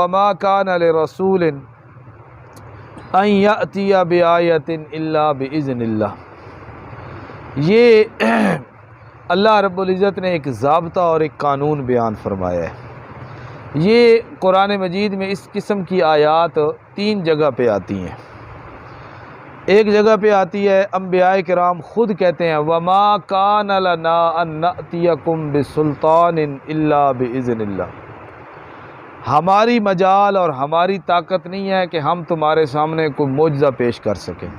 وما کان لرسول ان یأتی بآیۃ الا بإذن اللہ۔ یہ اللہ رب العزت نے ایک ضابطہ اور ایک قانون بیان فرمایا ہے۔ یہ قرآن مجید میں اس قسم کی آیات 3 جگہ پہ آتی ہیں۔ ایک جگہ پہ آتی ہے، انبیاء کرام خود کہتے ہیں وَمَا كَانَ لَنَا أَن نَأْتِيَكُمْ بِسُلْطَانٍ إِلَّا بِإِذْنِ اللہ، ہماری مجال اور ہماری طاقت نہیں ہے کہ ہم تمہارے سامنے کوئی معجزہ پیش کر سکیں،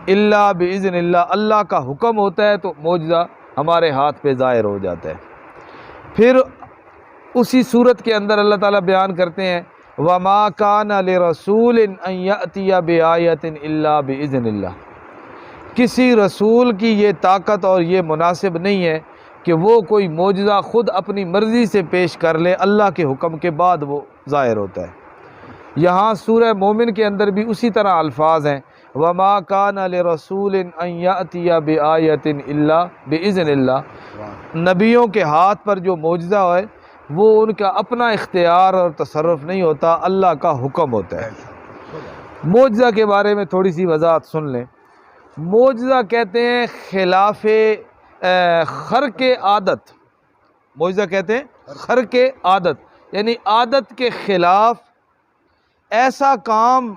الا بِإِذْنِ اللہ، اللہ کا حکم ہوتا ہے تو معجزہ ہمارے ہاتھ پہ ظاہر ہو جاتا ہے۔ پھر اسی صورت کے اندر اللہ تعالیٰ بیان کرتے ہیں وَمَا كَانَ لِرَسُولٍ أَن يَأْتِيَ بِآیَةٍ إِلَّا بِإِذْنِ اللہ، کسی رسول کی یہ طاقت اور یہ مناسب نہیں ہے کہ وہ کوئی معجزہ خود اپنی مرضی سے پیش کر لے، اللہ کے حکم کے بعد وہ ظاہر ہوتا ہے۔ یہاں سورہ مومن کے اندر بھی اسی طرح الفاظ ہیں وَمَا كَانَ لِرَسُولٍ أَن يَأْتِيَ بِآیَةٍ إِلَّا بِإِذْنِ اللہ، نبیوں کے ہاتھ پر جو معجزہ ہے وہ ان کا اپنا اختیار اور تصرف نہیں ہوتا، اللہ کا حکم ہوتا ہے۔ معجزہ کے بارے میں تھوڑی سی وضاحت سن لیں۔ معجزہ کہتے ہیں خلاف خرق عادت، معجزہ کہتے ہیں خرق عادت، یعنی عادت کے خلاف ایسا کام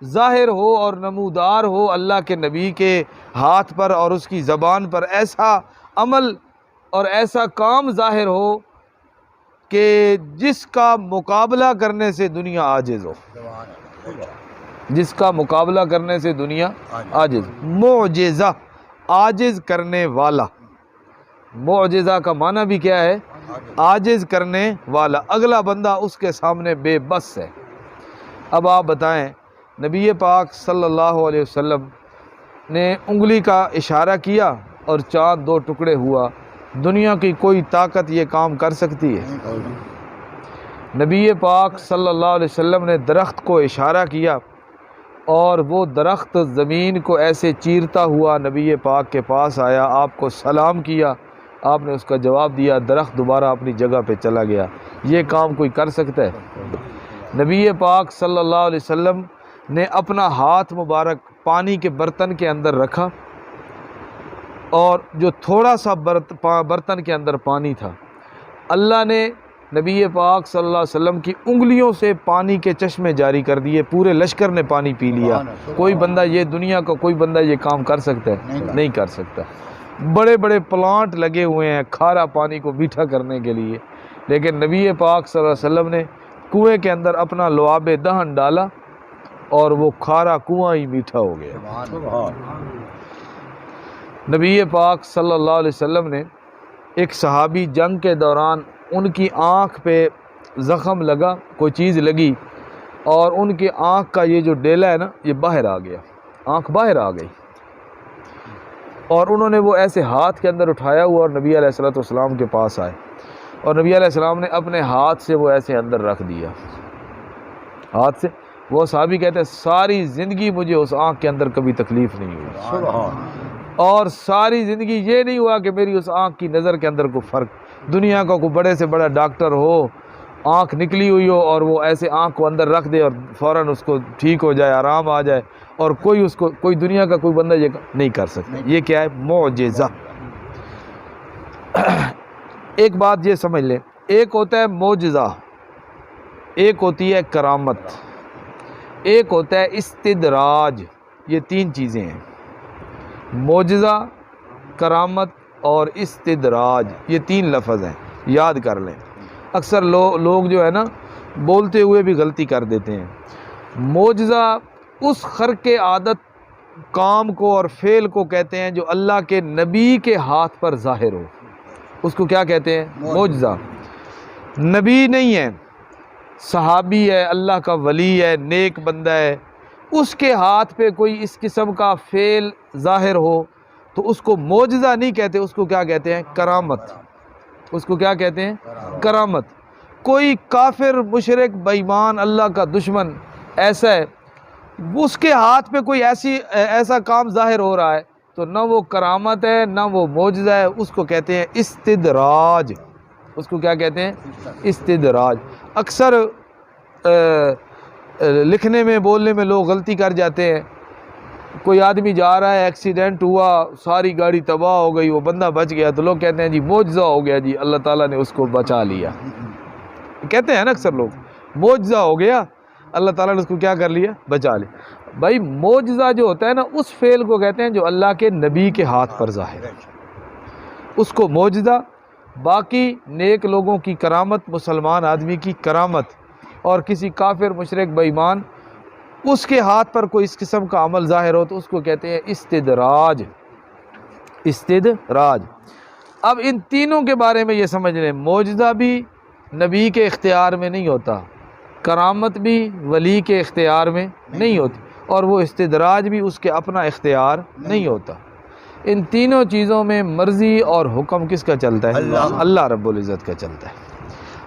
ظاہر ہو اور نمودار ہو اللہ کے نبی کے ہاتھ پر اور اس کی زبان پر، ایسا عمل اور ایسا کام ظاہر ہو کہ جس کا مقابلہ کرنے سے دنیا عاجز ہو، جس کا مقابلہ کرنے سے دنیا عاجز۔ معجزہ عاجز کرنے والا، معجزہ کا معنی بھی کیا ہے؟ عاجز کرنے والا، اگلا بندہ اس کے سامنے بے بس ہے۔ اب آپ بتائیں، نبی پاک صلی اللہ علیہ وسلم نے انگلی کا اشارہ کیا اور چاند 2 ٹکڑے ہوا، دنیا کی کوئی طاقت یہ کام کر سکتی ہے؟ نبی پاک صلی اللہ علیہ وسلم نے درخت کو اشارہ کیا اور وہ درخت زمین کو ایسے چیرتا ہوا نبی پاک کے پاس آیا، آپ کو سلام کیا، آپ نے اس کا جواب دیا، درخت دوبارہ اپنی جگہ پہ چلا گیا۔ یہ کام کوئی کر سکتا ہے؟ نبی پاک صلی اللہ علیہ وسلم نے اپنا ہاتھ مبارک پانی کے برتن کے اندر رکھا اور جو تھوڑا سا برتن کے اندر پانی تھا، اللہ نے نبی پاک صلی اللہ علیہ وسلم کی انگلیوں سے پانی کے چشمے جاری کر دیے، پورے لشکر نے پانی پی لیا۔ کوئی بندہ یہ دنیا کا کوئی بندہ یہ کام کر سکتا ہے؟ نہیں کر سکتا۔ بڑے بڑے پلانٹ لگے ہوئے ہیں کھارا پانی کو میٹھا کرنے کے لیے، لیکن نبی پاک صلی اللہ علیہ وسلم نے کنویں کے اندر اپنا لعاب دہن ڈالا اور وہ کھارا کنواں ہی میٹھا ہو گیا۔ نبی پاک صلی اللہ علیہ وسلم نے ایک صحابی جنگ کے دوران ان کی آنکھ پہ زخم لگا، کوئی چیز لگی اور ان کی آنکھ کا یہ جو ڈیلا ہے نا یہ باہر آ گیا، آنکھ باہر آ گئی، اور انہوں نے وہ ایسے ہاتھ کے اندر اٹھایا ہوا اور نبی علیہ السلام کے پاس آئے اور نبی علیہ السلام نے اپنے ہاتھ سے وہ ایسے اندر رکھ دیا، ہاتھ سے۔ وہ صحابی کہتے ہیں ساری زندگی مجھے اس آنکھ کے اندر کبھی تکلیف نہیں ہوئی، اور ساری زندگی یہ نہیں ہوا کہ میری اس آنکھ کی نظر کے اندر کوئی فرق، دنیا کا کوئی بڑے سے بڑا ڈاکٹر ہو، آنکھ نکلی ہوئی ہو اور وہ ایسے آنکھ کو اندر رکھ دے اور فوراً اس کو ٹھیک ہو جائے، آرام آ جائے، اور کوئی اس کو کوئی دنیا کا کوئی بندہ یہ نہیں کر سکتا۔ یہ کیا ہے؟ معجزہ۔ ایک بات یہ سمجھ لیں، ایک ہوتا ہے معجزہ، ایک ہوتی ہے کرامت، ایک ہوتا ہے استدراج۔ یہ 3 چیزیں ہیں، معجزہ، کرامت اور استدراج، یہ 3 لفظ ہیں، یاد کر لیں۔ اکثر لوگ جو ہے نا بولتے ہوئے بھی غلطی کر دیتے ہیں۔ معجزہ اس خرق عادت کام کو اور فعل کو کہتے ہیں جو اللہ کے نبی کے ہاتھ پر ظاہر ہو، اس کو کیا کہتے ہیں؟ معجزہ۔ نبی نہیں ہے، صحابی ہے، اللہ کا ولی ہے، نیک بندہ ہے، اس کے ہاتھ پہ کوئی اس قسم کا فعل ظاہر ہو تو اس کو معجزہ نہیں کہتے، اس کو کیا کہتے ہیں؟ کرامت۔ اس کو کیا کہتے ہیں؟ کرامت۔ کوئی کافر، مشرک، بے ایمان، اللہ کا دشمن ایسا ہے، اس کے ہاتھ پہ کوئی ایسا کام ظاہر ہو رہا ہے تو نہ وہ کرامت ہے نہ وہ معجزہ ہے، اس کو کہتے ہیں استدراج۔ اس کو کیا کہتے ہیں؟ استدراج۔ اکثر لکھنے میں بولنے میں لوگ غلطی کر جاتے ہیں. کوئی آدمی جا رہا ہے، ایکسیڈنٹ ہوا، ساری گاڑی تباہ ہو گئی، وہ بندہ بچ گیا تو لوگ کہتے ہیں جی معجزہ ہو گیا، جی اللہ تعالیٰ نے اس کو بچا لیا. کہتے ہیں نا اکثر لوگ معجزہ ہو گیا، اللہ تعالیٰ نے اس کو کیا کر لیا؟ بچا لیا. بھائی معجزہ جو ہوتا ہے نا اس فعل کو کہتے ہیں جو اللہ کے نبی کے ہاتھ پر ظاہر ہے، اس کو معجزہ. باقی نیک لوگوں کی کرامت، مسلمان آدمی کی کرامت اور کسی کافر مشرک بے ایمان اس کے ہاتھ پر کوئی اس قسم کا عمل ظاہر ہو تو اس کو کہتے ہیں استدراج. استدراج. اب ان تینوں کے بارے میں یہ سمجھ لیں، معجزہ بھی نبی کے اختیار میں نہیں ہوتا، کرامت بھی ولی کے اختیار میں نہیں ہوتی، اور وہ استدراج بھی اس کے اپنا اختیار نہیں ہوتا. ان تینوں چیزوں میں مرضی اور حکم کس کا چلتا ہے؟ اللہ رب العزت کا چلتا ہے.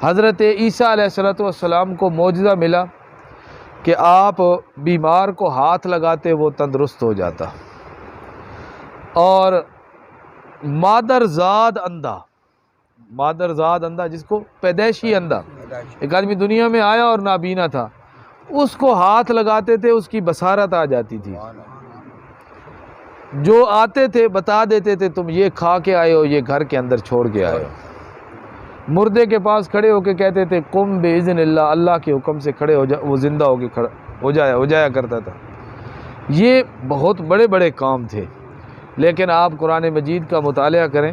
حضرت عیسیٰ علیہ السلام کو معجزہ ملا کہ آپ بیمار کو ہاتھ لگاتے وہ تندرست ہو جاتا، اور مادرزاد اندھا جس کو پیدائشی اندھا، ایک آدمی دنیا میں آیا اور نابینا تھا، اس کو ہاتھ لگاتے تھے اس کی بصارت آ جاتی تھی. جو آتے تھے بتا دیتے تھے تم یہ کھا کے آئے ہو، یہ گھر کے اندر چھوڑ کے آئے ہو. مردے کے پاس کھڑے ہو کے کہتے تھے قم باذن اللہ، اللہ کے حکم سے کھڑے ہو جا، وہ زندہ ہو کے ہو جایا کرتا تھا. یہ بہت بڑے بڑے کام تھے. لیکن آپ قرآن مجید کا مطالعہ کریں،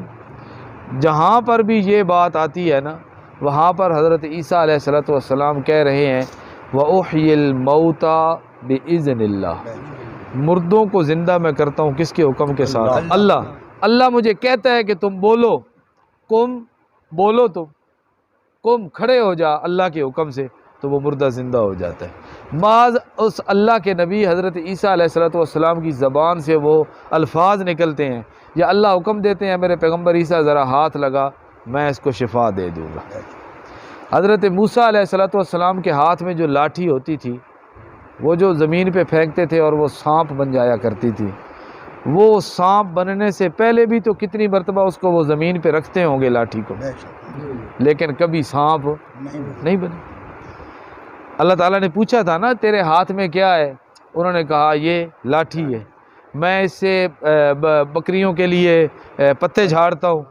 جہاں پر بھی یہ بات آتی ہے نا وہاں پر حضرت عیسیٰ علیہ السلام کہہ رہے ہیں وَأُحْيِي الْمَوْتَى بِإِذْنِ اللَّهِ، مردوں کو زندہ میں کرتا ہوں کس کے حکم کے ساتھ؟ اللہ مجھے کہتا ہے کہ تم بولو، قم بولو، تم قم کھڑے ہو جا اللہ کے حکم سے، تو وہ مردہ زندہ ہو جاتا ہے. بعض اس اللہ کے نبی حضرت عیسیٰ علیہ السلام کی زبان سے وہ الفاظ نکلتے ہیں یا اللہ حکم دیتے ہیں میرے پیغمبر عیسیٰ ذرا ہاتھ لگا میں اس کو شفا دے دوں گا. حضرت موسیٰ علیہ السلام کے ہاتھ میں جو لاٹھی ہوتی تھی وہ جو زمین پہ پھینکتے تھے اور وہ سانپ بن جایا کرتی تھی، وہ سانپ بننے سے پہلے بھی تو کتنی مرتبہ اس کو وہ زمین پہ رکھتے ہوں گے لاٹھی کو، لیکن کبھی سانپ نہیں بنے. اللہ تعالیٰ نے پوچھا تھا نا تیرے ہاتھ میں کیا ہے؟ انہوں نے کہا یہ لاٹھی ہے، میں اس سے بکریوں کے لیے پتے جھاڑتا ہوں،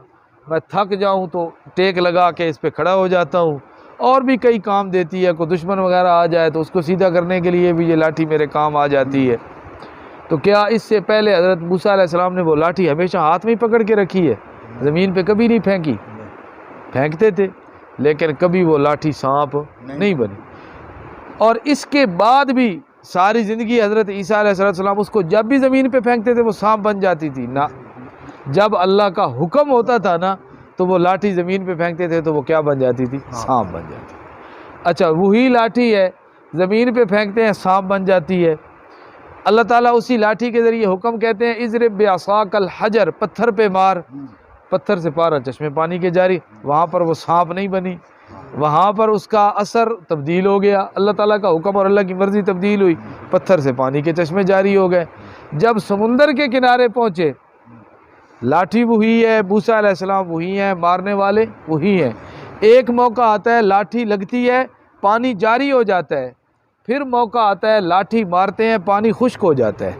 میں تھک جاؤں تو ٹیک لگا کے اس پہ کھڑا ہو جاتا ہوں، اور بھی کئی کام دیتی ہے. کوئی دشمن وغیرہ آ جائے تو اس کو سیدھا کرنے کے لیے بھی یہ لاٹھی میرے کام آ جاتی ہے. تو کیا اس سے پہلے حضرت موسیٰ علیہ السلام نے وہ لاٹھی ہمیشہ ہاتھ میں ہی پکڑ کے رکھی ہے؟ زمین پہ کبھی نہیں پھینکی؟ پھینکتے تھے لیکن کبھی وہ لاٹھی سانپ نہیں بنی. اور اس کے بعد بھی ساری زندگی حضرت عیسیٰ علیہ السلام اس کو جب بھی زمین پہ پھینکتے تھے وہ سانپ بن جاتی تھی نہ، جب اللہ کا حکم ہوتا تھا نا تو وہ لاٹھی زمین پہ پھینکتے تھے تو وہ کیا بن جاتی تھی؟ سانپ بن جاتی. اچھا وہی لاٹھی ہے زمین پہ پھینکتے ہیں سانپ بن جاتی ہے. اللہ تعالیٰ اسی لاٹھی کے ذریعے حکم کہتے ہیں اضرب بعصاک الحجر، پتھر پہ مار، پتھر سے پارا چشمے پانی کے جاری. وہاں پر وہ سانپ نہیں بنی، وہاں پر اس کا اثر تبدیل ہو گیا، اللہ تعالیٰ کا حکم اور اللہ کی مرضی تبدیل ہوئی، پتھر سے پانی کے چشمے جاری ہو گئے. جب سمندر کے کنارے پہنچے لاٹھی وہی ہے، موسیٰ علیہ السلام وہی ہیں، مارنے والے وہی ہیں. ایک موقع آتا ہے لاٹھی لگتی ہے پانی جاری ہو جاتا ہے، پھر موقع آتا ہے لاٹھی مارتے ہیں پانی خشک ہو جاتا ہے.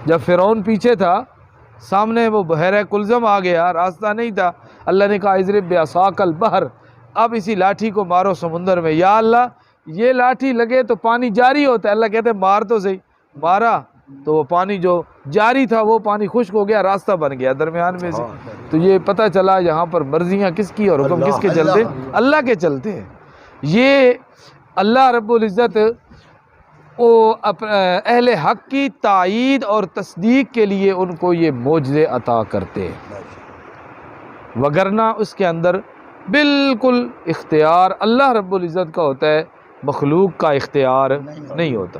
جب فرعون پیچھے تھا سامنے وہ بحیرہ کلزم آ گیا، راستہ نہیں تھا، اللہ نے کہا اضرب بعصاک البحر، اب اسی لاٹھی کو مارو سمندر میں. یا اللہ یہ لاٹھی لگے تو پانی جاری ہوتا ہے، اللہ کہتے ہیں مار تو صحیح. مارا تو وہ پانی جو جاری تھا وہ پانی خشک ہو گیا، راستہ بن گیا درمیان میں سے. تو یہ پتہ چلا یہاں پر مرضیاں کس کی اور حکم کس کے چلتے؟ اللہ کے چلتے ہیں. یہ اللہ رب العزت اہل حق کی تائید اور تصدیق کے لیے ان کو یہ معجزے عطا کرتے ہیں، وگرنہ اس کے اندر بالکل اختیار اللہ رب العزت کا ہوتا ہے، مخلوق کا اختیار نہیں ہوتا.